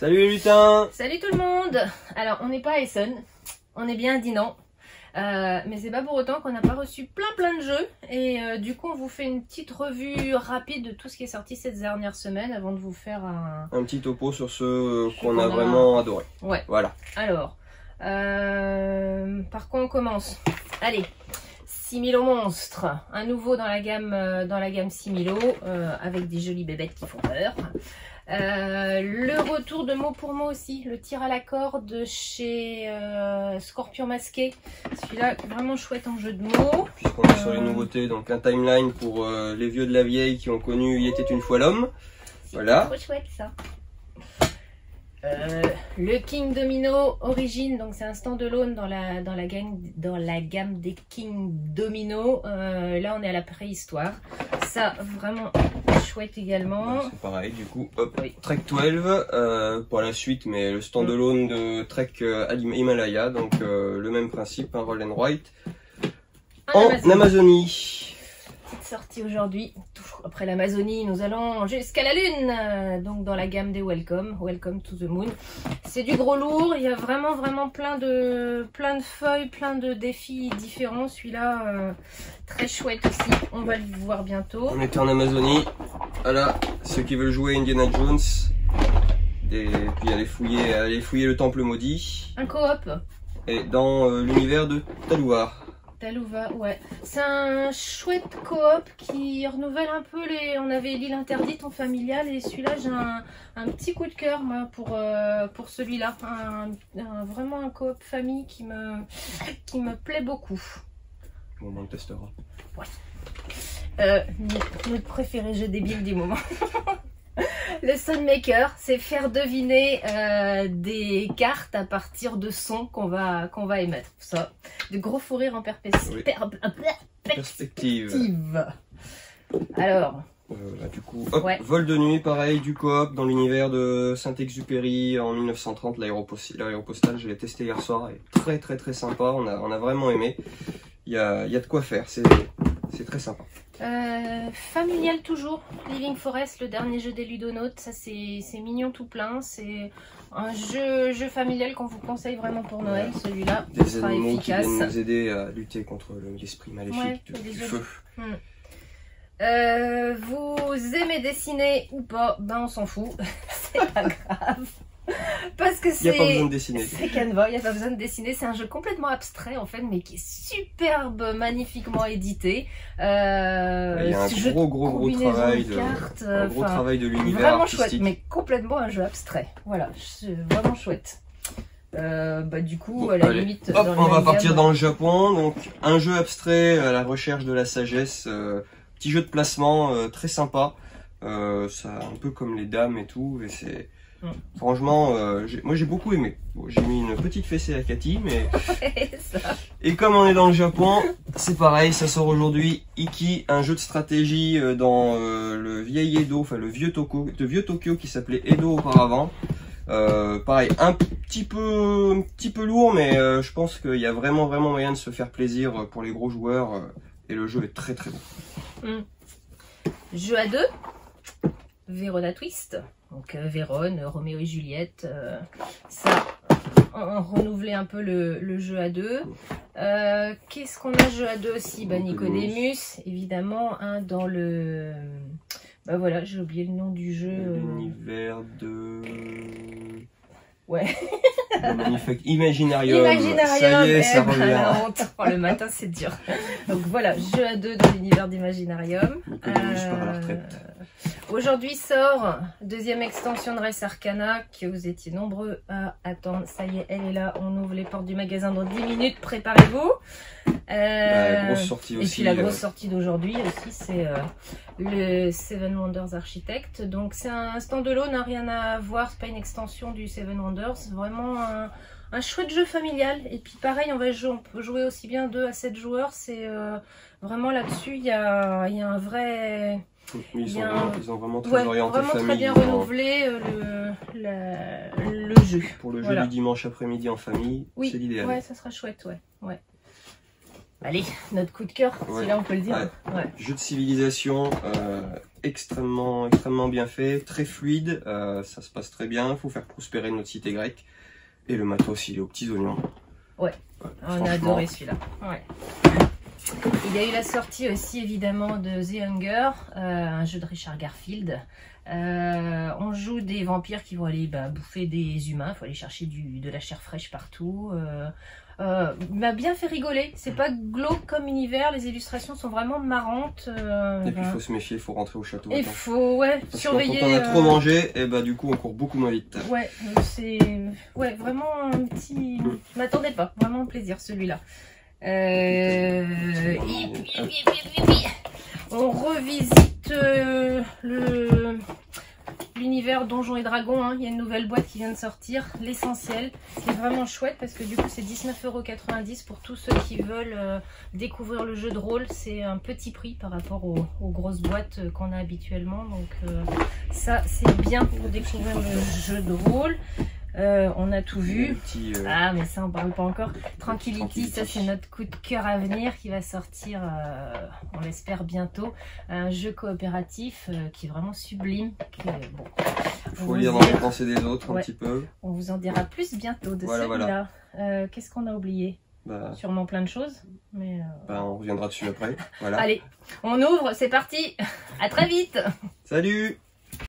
Salut les lutins. Salut tout le monde. Alors on n'est pas à Essen, on est bien à Dinan. Mais c'est pas pour autant qu'on n'a pas reçu plein de jeux. Et du coup on vous fait une petite revue rapide de tout ce qui est sorti cette dernière semaine avant de vous faire un petit topo sur ceux qu'on a vraiment adoré. Ouais. Voilà. Alors, par quoi on commence? Allez, Similo Monstre, un nouveau dans la gamme Similo, avec des jolies bébêtes qui font peur. Le retour de mot pour mot aussi, le tir à la corde chez Scorpion Masqué. Celui-là vraiment chouette en jeu de mots. Puisqu'on est sur les nouveautés, donc un timeline pour les vieux de la vieille qui ont connu Il était une fois l'homme. Voilà. Trop chouette ça. Le King Domino Origin, donc c'est un standalone dans la gamme des King Domino. Là on est à la préhistoire. Ça vraiment chouette également. C'est pareil du coup. Hop, oui. Trek 12 pour la suite, mais le standalone de Trek Himalaya, donc le même principe, un roll and write en Amazonie. Petite sortie aujourd'hui. Après l'Amazonie, nous allons jusqu'à la Lune, donc dans la gamme des Welcome to the Moon. C'est du gros lourd, il y a vraiment plein de feuilles, plein de défis différents. Celui-là, très chouette aussi, on va le voir bientôt. On était en Amazonie, voilà, ceux qui veulent jouer Indiana Jones, et puis aller fouiller le temple maudit. Un coop. Et dans l'univers de Talouva. Talouva, ouais. C'est un chouette coop qui renouvelle un peu les... On avait l'île interdite en familial et celui-là j'ai un petit coup de cœur moi pour celui-là. Vraiment un coop famille qui me plaît beaucoup. Bon, on le testera. Ouais. Notre préféré jeu débile du moment. Le Soundmaker, c'est faire deviner des cartes à partir de sons qu'on va émettre. Ça, de gros fou rire en perspective. Alors, du coup, hop, ouais. Vol de nuit, pareil, du coop dans l'univers de Saint-Exupéry en 1930, l'aéropostale, je l'ai testé hier soir, et très sympa, on a vraiment aimé. Il y a de quoi faire, c'est très sympa. Familial toujours, Living Forest, le dernier jeu des Ludonautes, ça c'est mignon tout plein, c'est un jeu familial qu'on vous conseille vraiment pour Noël, celui-là sera efficace. Qui viennent nous aider à lutter contre l'esprit maléfique du feu. Vous aimez dessiner ou pas, ben on s'en fout, c'est pas grave. Parce que c'est... Il n'y a pas besoin de dessiner. C'est Canva, il n'y a pas besoin de dessiner. C'est un jeu complètement abstrait en fait, mais qui est superbe, magnifiquement édité. Il y a un gros travail de l'univers vraiment artistique. Chouette, mais complètement un jeu abstrait. Voilà, vraiment chouette. Du coup, à la limite... Hop, on va partir dans le Japon. Donc, un jeu abstrait à la recherche de la sagesse. Petit jeu de placement très sympa. Ça, un peu comme les dames et tout. Et c'est... Franchement, moi j'ai beaucoup aimé. Bon, j'ai mis une petite fessée à Cathy, mais... Et comme on est dans le Japon, c'est pareil, ça sort aujourd'hui. Iki, un jeu de stratégie dans le vieil Edo, enfin le vieux Tokyo qui s'appelait Edo auparavant. Pareil, un petit peu lourd, mais je pense qu'il y a vraiment moyen de se faire plaisir pour les gros joueurs. Et le jeu est très bon. Jeu à deux, Verona Twist. Donc Vérone, Roméo et Juliette, ça, on renouvelait un peu le jeu à deux. Qu'est-ce qu'on a jeu à deux aussi? Nicodemus, évidemment, dans le... voilà, j'ai oublié le nom du jeu. L'univers de... Ouais. Imaginarium. Ça y est, ça revient. Le matin, c'est dur. Donc voilà, jeu à deux dans l'univers d'Imaginarium. Par la retraite. Aujourd'hui sort deuxième extension de Res Arcana que vous étiez nombreux à attendre. Ça y est, elle est là. On ouvre les portes du magasin dans 10 minutes. Préparez-vous. La grosse sortie aussi. Et puis la grosse sortie d'aujourd'hui aussi, c'est le Seven Wonders Architect. Donc c'est un standalone, n'a rien à voir. C'est pas une extension du Seven Wonders. C'est vraiment un chouette jeu familial. Et puis pareil, on peut jouer aussi bien 2 à 7 joueurs. C'est vraiment là-dessus, il y a un vrai... Ils ont vraiment très orienté famille. Très bien renouvelé le jeu. Pour le jeu du dimanche après-midi en famille, c'est l'idéal. Ouais, ça sera chouette, ouais. Allez, notre coup de cœur, celui-là on peut le dire. Jeu de civilisation extrêmement bien fait, très fluide, ça se passe très bien, il faut faire prospérer notre cité grecque. Et le matos, il est aux petits oignons. Ouais, on a adoré celui-là. Ouais. Il y a eu la sortie aussi évidemment de The Hunger, un jeu de Richard Garfield. On joue des vampires qui vont aller bouffer des humains, il faut aller chercher de la chair fraîche partout. M'a bien fait rigoler, c'est pas glauque comme univers, les illustrations sont vraiment marrantes. Et puis il faut se méfier, il faut rentrer au château. Il faut surveiller. Quand on a trop mangé, et du coup on court beaucoup moins vite. Ouais, c'est vraiment un petit... Je m'attendais pas, vraiment un plaisir celui-là. On revisite l'univers Donjons et Dragons, hein. Il y a une nouvelle boîte qui vient de sortir, l'essentiel. C'est vraiment chouette parce que du coup c'est 19,90 € pour tous ceux qui veulent découvrir le jeu de rôle. C'est un petit prix par rapport aux grosses boîtes qu'on a habituellement. Donc ça c'est bien pour découvrir le jeu de rôle. On a tout vu. Ah mais ça on parle pas encore. Tranquility, ça c'est notre coup de cœur à venir qui va sortir, on l'espère bientôt. Un jeu coopératif qui est vraiment sublime. Bon, faut lire dans les pensées des autres un petit peu. On vous en dira plus bientôt de celui-là. Qu'est-ce qu'on a oublié? Sûrement plein de choses. Mais on reviendra dessus après. Voilà. Allez, on ouvre, c'est parti. À très vite. Salut.